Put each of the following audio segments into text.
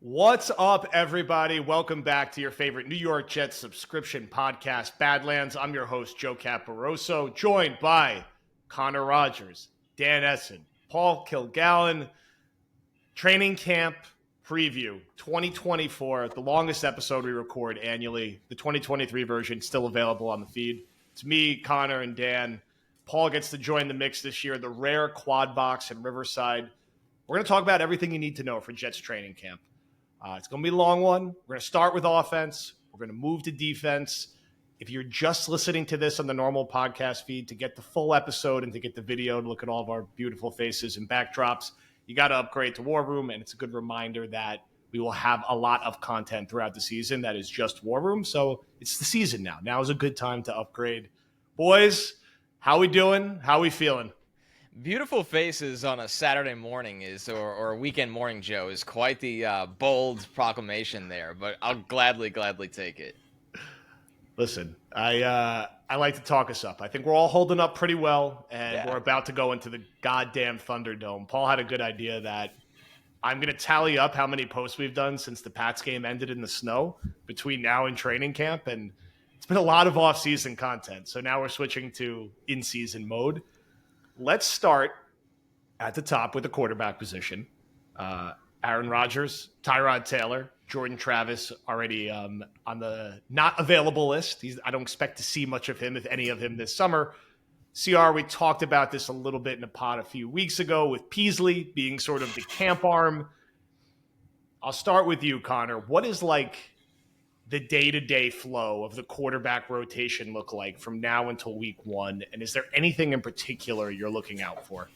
What's up, everybody? Welcome back to your favorite New York Jets subscription podcast, Badlands. I'm your host, Joe Caporoso, joined by Connor Rogers, Dan Essen, Paul Kilgallen. Training camp preview 2024, the longest episode we record annually. The 2023 version still available on the feed. It's me, Connor, and Dan. Paul gets to join the mix this year, the rare quad box in Riverside. We're going to talk about everything you need to know for Jets training camp. It's going to be a long one. We're going to start with offense. We're going to move to defense. If you're just listening to this on the normal podcast feed, to get the full episode and to get the video and look at all of our beautiful faces and backdrops, you got to upgrade to War Room. And it's a good reminder that we will have a lot of content throughout the season that is just War Room. So it's the season now. Now is a good time to upgrade. Boys, how we doing? How we feeling? Beautiful faces on a Saturday morning or a weekend morning, Joe, is quite the bold proclamation there, but I'll gladly take it. Listen, I like to talk us up. I think we're all holding up pretty well, and we're about to go into the goddamn Thunderdome. Paul had a good idea that I'm going to tally up how many posts we've done since the Pats game ended in the snow between now and training camp, and it's been a lot of off-season content. So now we're switching to in-season mode. Let's start at the top with the quarterback position. Aaron Rodgers, Tyrod Taylor, Jordan Travis already on the not available list. I don't expect to see much of him, if any of him, this summer. CR, we talked about this a little bit in a pod a few weeks ago with Peasley being sort of the camp arm. I'll start with you, Connor. What is like the day-to-day flow of the quarterback rotation look like from now until week one? And is there anything in particular you're looking out for?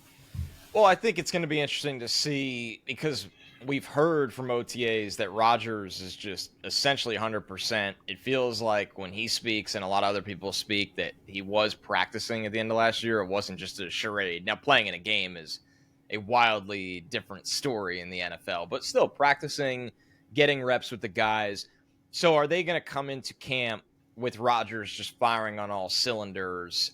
Well, I think it's going to be interesting to see because we've heard from OTAs that Rodgers is just essentially 100%. It feels like when he speaks and a lot of other people speak that he was practicing at the end of last year. It wasn't just a charade. Now, playing in a game is a wildly different story in the NFL, but still practicing, getting reps with the guys. So are they going to come into camp with Rodgers just firing on all cylinders,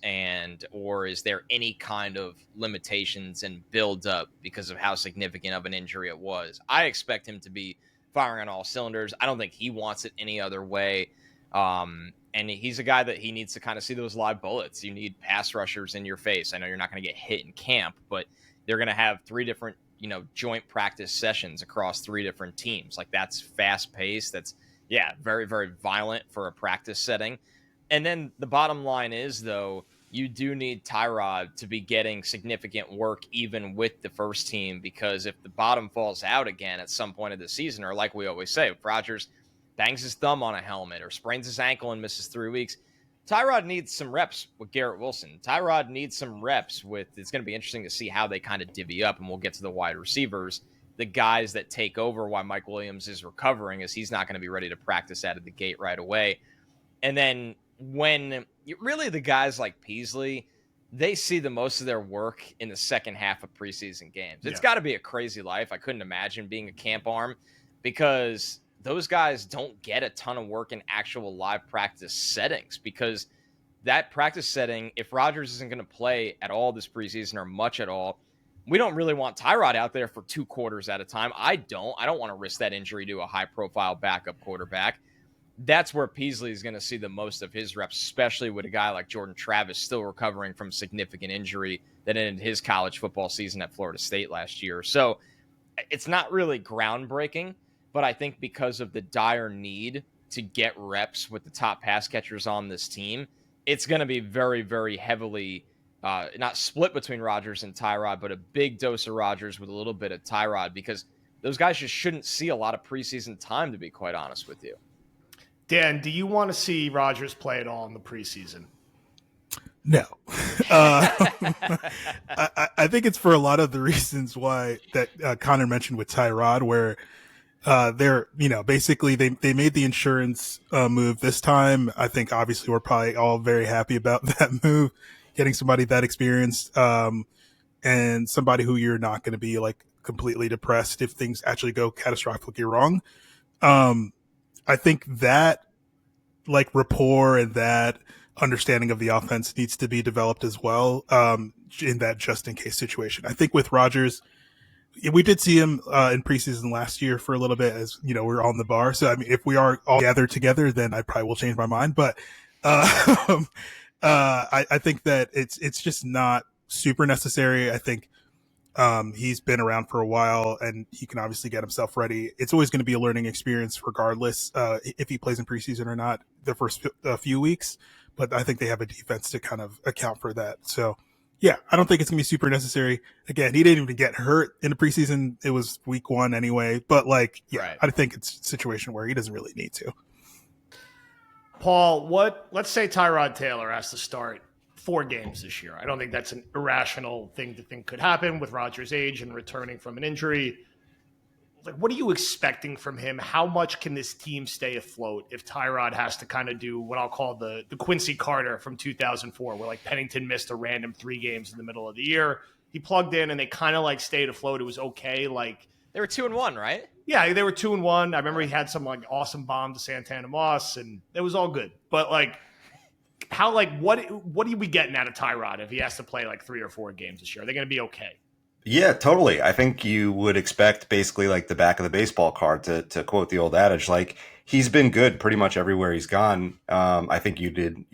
or is there any kind of limitations and build up because of how significant of an injury it was? I expect him to be firing on all cylinders. I don't think he wants it any other way. And he's a guy that he needs to kind of see those live bullets. You need pass rushers in your face. I know you're not going to get hit in camp, but they're going to have three different, joint practice sessions across three different teams. Like, that's fast paced. That's, very, very violent for a practice setting. And then the bottom line is, though, you do need Tyrod to be getting significant work even with the first team, because if the bottom falls out again at some point of the season, or like we always say, if Rodgers bangs his thumb on a helmet or sprains his ankle and misses 3 weeks, Tyrod needs some reps with Garrett Wilson. Tyrod needs some reps with, it's going to be interesting to see how they kind of divvy up, and we'll get to the wide receivers, the guys that take over while Mike Williams is recovering, as he's not going to be ready to practice out of the gate right away. And then when really the guys like Peasley, they see the most of their work in the second half of preseason games. It's got to be a crazy life. I couldn't imagine being a camp arm, because those guys don't get a ton of work in actual live practice settings, because that practice setting, if Rodgers isn't going to play at all this preseason or much at all, we don't really want Tyrod out there for 2 quarters at a time. I don't want to risk that injury to a high-profile backup quarterback. That's where Peasley is going to see the most of his reps, especially with a guy like Jordan Travis still recovering from significant injury that ended his college football season at Florida State last year. So it's not really groundbreaking, but I think because of the dire need to get reps with the top pass catchers on this team, it's going to be very, very heavily not split between Rodgers and Tyrod, but a big dose of Rodgers with a little bit of Tyrod, because those guys just shouldn't see a lot of preseason time, to be quite honest with you. Dan, do you want to see Rodgers play at all in the preseason? No. I think it's for a lot of the reasons why that Connor mentioned with Tyrod, where they're, basically they made the insurance move this time. I think obviously we're probably all very happy about that move, getting somebody that experienced and somebody who you're not going to be like completely depressed if things actually go catastrophically wrong. I think that like rapport and that understanding of the offense needs to be developed as well in that just in case situation. I think with Rodgers, We did see him in preseason last year for a little bit, as you know, we're on the bar. So I mean, if we are all gathered together, then I probably will change my mind. But uh, I think that it's just not super necessary. I think he's been around for a while, and he can obviously get himself ready. It's always going to be a learning experience, regardless if he plays in preseason or not. The first few weeks, but I think they have a defense to kind of account for that. So yeah, I don't think it's gonna be super necessary. Again, he didn't even get hurt in the preseason. It was week 1 anyway. But like, yeah, Right. I think it's a situation where he doesn't really need to. Paul, let's say Tyrod Taylor has to start 4 games this year. I don't think that's an irrational thing to think could happen with Rodgers' age and returning from an injury. Like, what are you expecting from him? How much can this team stay afloat if Tyrod has to kind of do what I'll call the Quincy Carter from 2004, where like Pennington missed a random 3 games in the middle of the year. He plugged in and they kind of like stayed afloat. It was okay. Like, They were 2-1, right? yeah, they were 2-1. I remember he had some like awesome bomb to Santana Moss, and it was all good. But like, how what are we getting out of Tyrod if he has to play like 3 or 4 games this year? Are they going to be okay? Yeah, totally. I think you would expect basically like the back of the baseball card to quote the old adage, like he's been good pretty much everywhere he's gone. I think you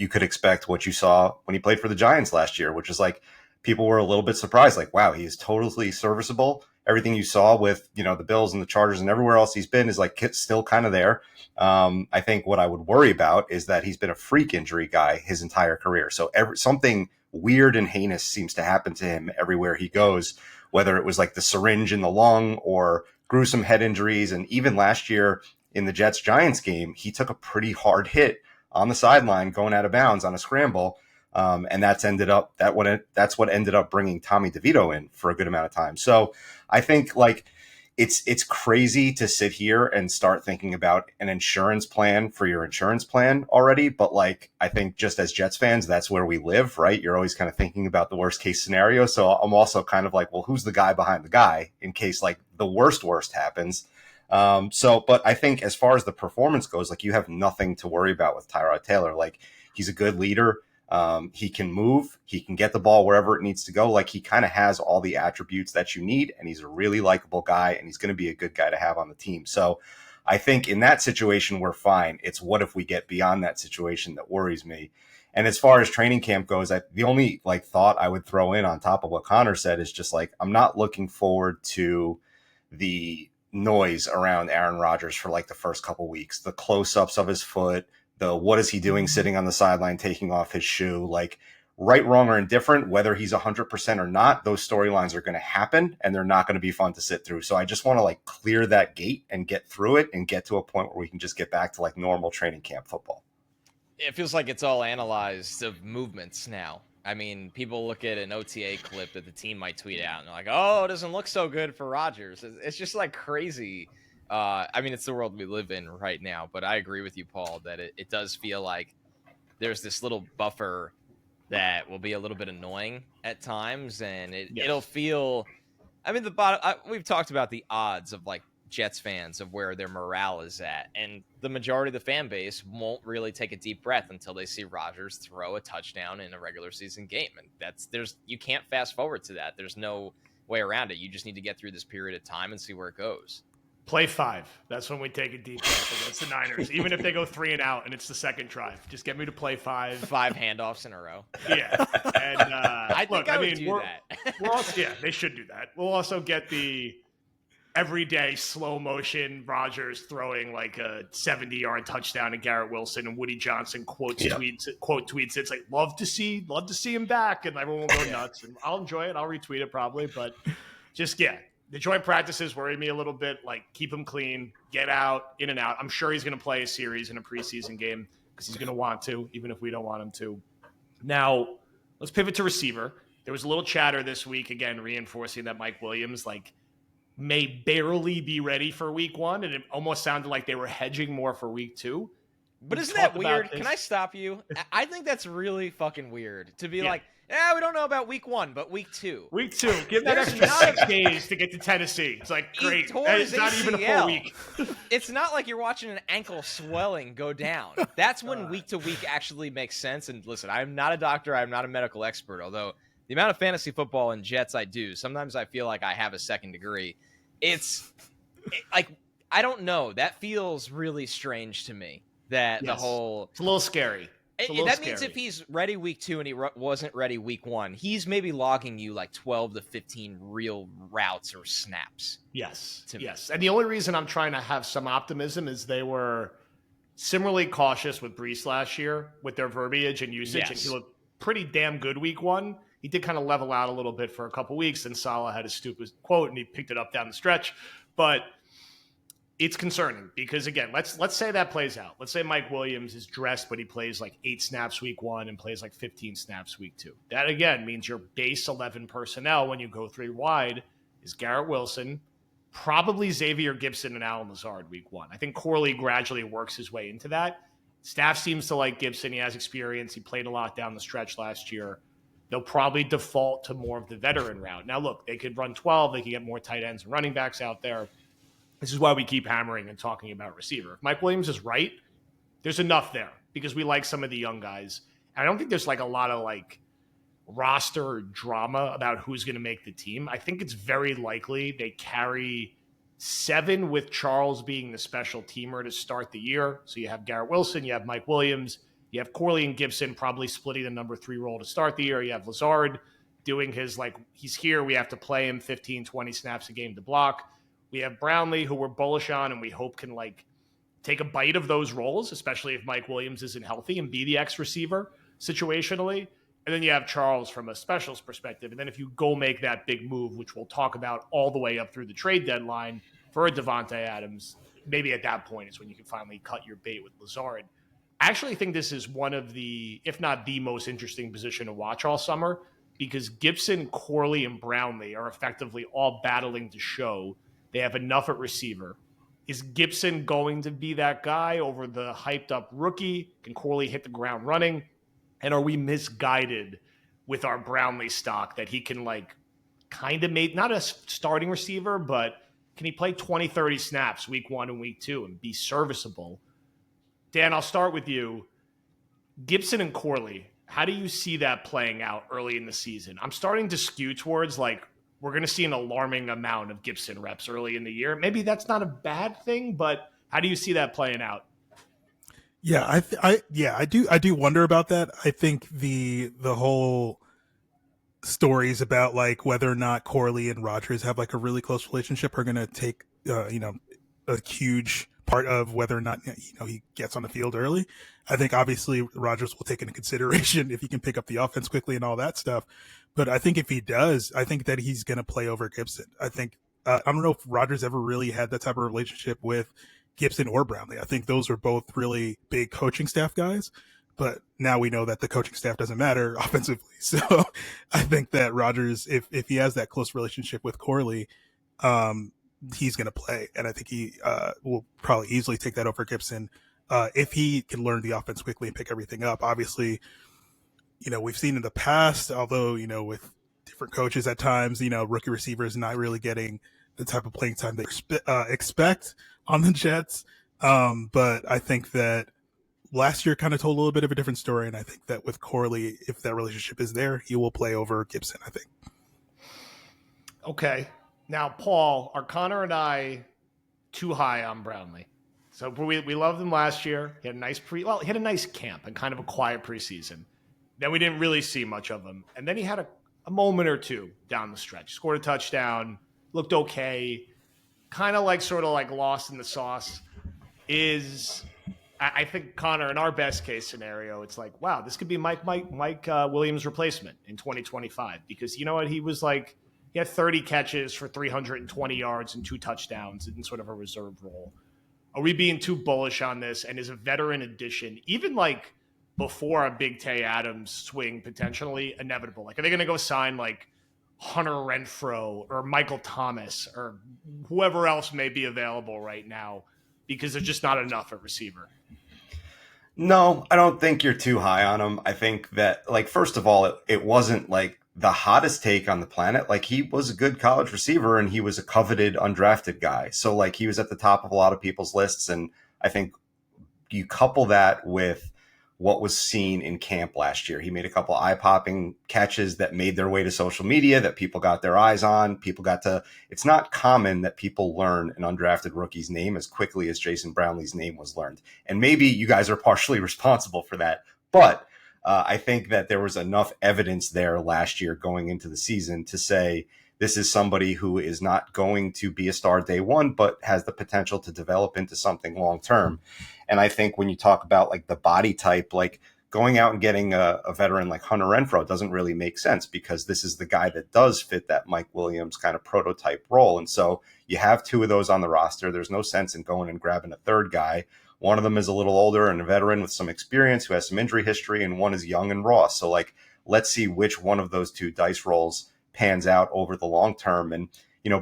could expect what you saw when he played for the Giants last year, which is like people were a little bit surprised, like, wow, he's totally serviceable. Everything you saw with, the Bills and the Chargers and everywhere else he's been is like still kind of there. I think what I would worry about is that he's been a freak injury guy his entire career. So something weird and heinous seems to happen to him everywhere he goes, whether it was like the syringe in the lung or gruesome head injuries. And even last year in the Jets-Giants game, he took a pretty hard hit on the sideline going out of bounds on a scramble. And that's what ended up bringing Tommy DeVito in for a good amount of time. So I think like it's crazy to sit here and start thinking about an insurance plan for your insurance plan already. But like, I think just as Jets fans, that's where we live, right? You're always kind of thinking about the worst case scenario. So I'm also kind of like, well, who's the guy behind the guy in case like the worst happens? But I think as far as the performance goes, like you have nothing to worry about with Tyrod Taylor. Like he's a good leader. He can move, he can get the ball wherever it needs to go. Like he kind of has all the attributes that you need, and he's a really likable guy, and he's going to be a good guy to have on the team. So I think in that situation, we're fine. It's what if we get beyond that situation that worries me. And as far as training camp goes, the only like thought I would throw in on top of what Connor said is just like, I'm not looking forward to the noise around Aaron Rodgers for like the first couple weeks, the close-ups of his foot, what is he doing sitting on the sideline, taking off his shoe, like right, wrong, or indifferent, whether he's 100% or not, those storylines are going to happen and they're not going to be fun to sit through. So I just want to like clear that gate and get through it and get to a point where we can just get back to like normal training camp football. It feels like it's all analyzed of movements now. I mean, people look at an OTA clip that the team might tweet out and they're like, oh, it doesn't look so good for Rodgers. It's just like crazy. I mean, it's the world we live in right now, but I agree with you, Paul, that it does feel like there's this little buffer that will be a little bit annoying at times, and it'll feel. I mean, we've talked about the odds of like Jets fans of where their morale is at, and the majority of the fan base won't really take a deep breath until they see Rodgers throw a touchdown in a regular season game, and you can't fast forward to that. There's no way around it. You just need to get through this period of time and see where it goes. Play 5. That's when we take a deep breath against the Niners. Even if they go 3 and out and it's the second drive, just get me to play 5. 5 handoffs in a row. Yeah, and I think I would do that. We're also, yeah, they should do that. We'll also get the everyday slow motion Rodgers throwing like a 70-yard touchdown to Garrett Wilson, and Woody Johnson quote tweets it. It's like love to see him back, and everyone will go nuts. And I'll enjoy it. I'll retweet it probably, but just the joint practices worry me a little bit. Like, keep him clean, get out, in and out. I'm sure he's going to play a series in a preseason game because he's going to want to, even if we don't want him to. Now, let's pivot to receiver. There was a little chatter this week, again, reinforcing that Mike Williams, may barely be ready for week 1, and it almost sounded like they were hedging more for week 2. But isn't that weird? Can I stop you? I think that's really fucking weird to be like, we don't know about week 1, but week 2. Week 2. Give that extra 6 days to get to Tennessee. It's like, great. It's not even a full week. It's not like you're watching an ankle swelling go down. That's when week to week actually makes sense. And listen, I'm not a doctor. I'm not a medical expert, although the amount of fantasy football and Jets I do, sometimes I feel like I have a second degree. Like, I don't know. That feels really strange to me. That Yes. the whole It's a little scary. That means if he's ready week 2 and he wasn't ready week 1, he's maybe logging you like 12 to 15 real routes or snaps. Yes. Yes. And the only reason I'm trying to have some optimism is they were similarly cautious with Brees last year with their verbiage and usage. Yes. And he looked pretty damn good week 1. He did kind of level out a little bit for a couple weeks. And Salah had a stupid quote and he picked it up down the stretch. But it's concerning because, again, let's say that plays out. Let's say Mike Williams is dressed, but he plays like 8 snaps week 1 and plays like 15 snaps week 2. That, again, means your base 11 personnel when you go 3 wide is Garrett Wilson, probably Xavier Gibson and Allen Lazard week 1. I think Corley gradually works his way into that. Staff seems to like Gibson. He has experience. He played a lot down the stretch last year. They'll probably default to more of the veteran route. Now, look, they could run 12. They could get more tight ends and running backs out there. This is why we keep hammering and talking about receiver. If Mike Williams is right, there's enough there because we like some of the young guys. And I don't think there's like a lot of like roster drama about who's going to make the team. I think it's very likely they carry 7 with Charles being the special teamer to start the year. So you have Garrett Wilson, you have Mike Williams, you have Corley and Gibson probably splitting the number 3 role to start the year. You have Lazard doing his, like, he's here, we have to play him 15, 20 snaps a game to block. We have Brownlee, who we're bullish on and we hope can, like, take a bite of those roles, especially if Mike Williams isn't healthy, and be the X receiver situationally. And then you have Charles from a specials perspective. And then if you go make that big move, which we'll talk about all the way up through the trade deadline for a Devontae Adams, maybe at that point is when you can finally cut your bait with Lazard. I actually think this is one of the, if not the most interesting position to watch all summer, because Gibson, Corley, and Brownlee are effectively all battling to show they have enough at receiver. Is Gibson going to be that guy over the hyped up rookie? Can Corley hit the ground running? And are we misguided with our Brownlee stock that he can, like, kind of make, not a starting receiver, but can he play 20, 30 snaps week 1 and week 2 and be serviceable? Dan, I'll start with you. Gibson and Corley, how do you see that playing out early in the season? I'm starting to skew towards, like, we're going to see an alarming amount of Gibson reps early in the year. Maybe that's not a bad thing, but how do you see that playing out? Yeah, I do wonder about that. I think the whole stories about like whether or not Corley and Rodgers have like a really close relationship are going to take a huge part of whether or not he gets on the field early. I think obviously Rodgers will take into consideration if he can pick up the offense quickly and all that stuff. But I think if he does, I think that he's going to play over Gibson. I think I don't know if Rodgers ever really had that type of relationship with Gibson or Brownlee. I think those are both really big coaching staff guys. But now we know that the coaching staff doesn't matter offensively. So I think that Rodgers, if he has that close relationship with Corley, he's going to play. And I think he will probably easily take that over Gibson if he can learn the offense quickly and pick everything up. Obviously, we've seen in the past, although, with different coaches at times, rookie receivers not really getting the type of playing time they expect on the Jets. But I think that last year kind of told a little bit of a different story. And I think that with Corley, if that relationship is there, he will play over Gibson, I think. Okay. Now, Paul, are Connor and I too high on Brownlee? So we loved him last year. He had a nice camp and kind of a quiet preseason. Then we didn't really see much of him. And then he had a moment or two down the stretch. Scored a touchdown, looked okay, kind of like sort of like lost in the sauce. I think, Connor, in our best case scenario, it's like, wow, this could be Mike Williams' replacement in 2025. Because you know what? He had 30 catches for 320 yards and 2 touchdowns in sort of a reserve role. Are we being too bullish on this? And is a veteran addition, even like before a big Tay Adams swing, potentially inevitable? Like, are they going to go sign like Hunter Renfrow or Michael Thomas or whoever else may be available right now because there's just not enough at receiver? No, I don't think you're too high on him. I think that, like, first of all, it wasn't like the hottest take on the planet. Like, he was a good college receiver and he was a coveted undrafted guy. So like he was at the top of a lot of people's lists. And I think you couple that with what was seen in camp last year. He made a couple eye-popping catches that made their way to social media that people got their eyes on. It's not common that people learn an undrafted rookie's name as quickly as Jason Brownlee's name was learned. And maybe you guys are partially responsible for that. But I think that there was enough evidence there last year going into the season to say this is somebody who is not going to be a star day one, but has the potential to develop into something long-term. And I think when you talk about like the body type, like going out and getting a veteran like Hunter Renfrow doesn't really make sense because this is the guy that does fit that Mike Williams kind of prototype role. And so you have two of those on the roster. There's no sense in going and grabbing a third guy. One of them is a little older and a veteran with some experience who has some injury history, and one is young and raw. So like, let's see which one of those two dice rolls pans out over the long term. And,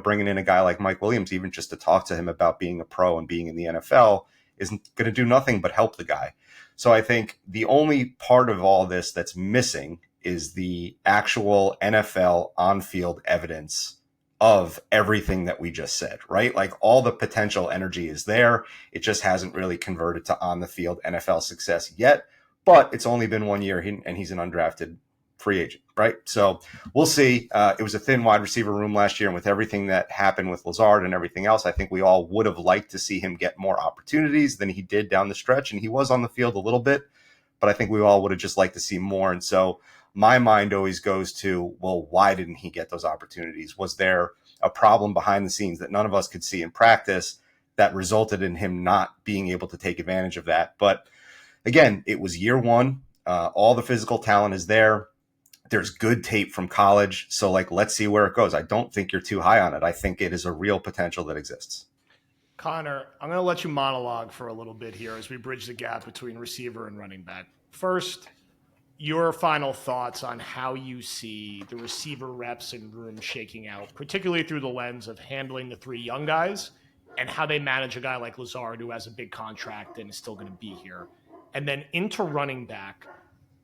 bringing in a guy like Mike Williams, even just to talk to him about being a pro and being in the NFL, isn't going to do nothing but help the guy. So I think the only part of all this that's missing is the actual NFL on-field evidence of everything that we just said, right? Like all the potential energy is there. It just hasn't really converted to on-the-field NFL success yet, but it's only been 1 year and he's an undrafted free agent, right? So we'll see. It was a thin wide receiver room last year, and with everything that happened with Lazard and everything else, I think we all would have liked to see him get more opportunities than he did down the stretch, and he was on the field a little bit, but I think we all would have just liked to see more. And so my mind always goes to, well, why didn't he get those opportunities? Was there a problem behind the scenes that none of us could see in practice that resulted in him not being able to take advantage of that? But again, it was year one. All the physical talent is there. There's good tape from college. So like, let's see where it goes. I don't think you're too high on it. I think it is a real potential that exists. Connor, I'm going to let you monologue for a little bit here as we bridge the gap between receiver and running back. First, your final thoughts on how you see the receiver reps and room shaking out, particularly through the lens of handling the three young guys and how they manage a guy like Lazard who has a big contract and is still going to be here. And then into running back,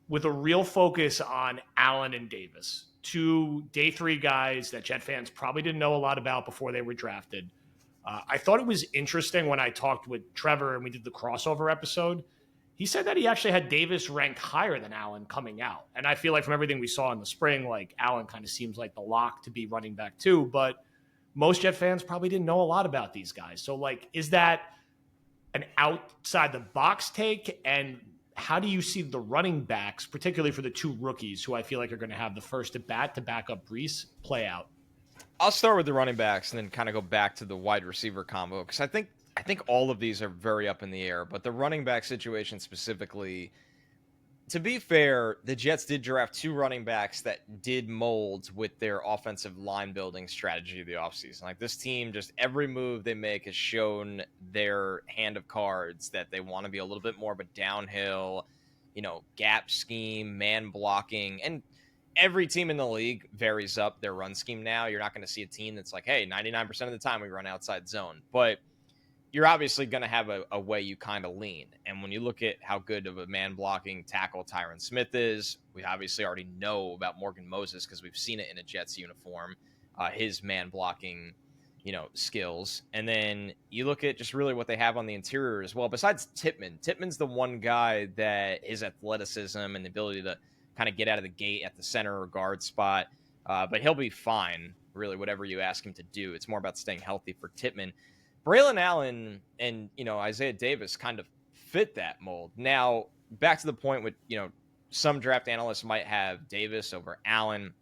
with a real focus on Allen and Davis, two day three guys that Jet fans probably didn't know a lot about before they were drafted. I thought it was interesting when I talked with Trevor and we did the crossover episode. He said that he actually had Davis ranked higher than Allen coming out. And I feel like from everything we saw in the spring, like Allen kind of seems like the lock to be running back too. But most Jet fans probably didn't know a lot about these guys. So like, is that an outside the box take? And how do you see the running backs, particularly for the two rookies who I feel like are going to have the first at bat to back up Brees, play out? I'll start with the running backs and then kind of go back to the wide receiver combo because I think all of these are very up in the air. But the running back situation specifically, to be fair, the Jets did draft two running backs that did mold with their offensive line building strategy of the offseason. Like this team, just every move they make has shown their hand of cards that they want to be a little bit more of a downhill, gap scheme, man blocking. And every team in the league varies up their run scheme now. You're not going to see a team that's like, hey, 99% of the time we run outside zone. But you're obviously going to have a way you kind of lean. And when you look at how good of a man blocking tackle Tyron Smith is, we obviously already know about Morgan Moses because we've seen it in a Jets uniform, his man blocking, skills. And then you look at just really what they have on the interior as well. Besides Tippmann's the one guy that his athleticism and the ability to kind of get out of the gate at the center or guard spot. But he'll be fine, really, whatever you ask him to do. It's more about staying healthy for Tippmann. Braylon Allen and, Isaiah Davis kind of fit that mold. Now, back to the point with, some draft analysts might have Davis over Allen.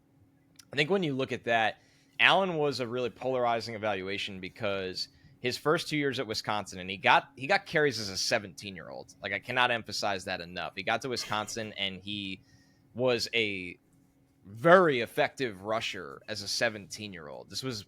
I think when you look at that, Allen was a really polarizing evaluation because his first 2 years at Wisconsin, and he got carries as a 17-year-old. Like, I cannot emphasize that enough. He got to Wisconsin, and he was a very effective rusher as a 17-year-old. This was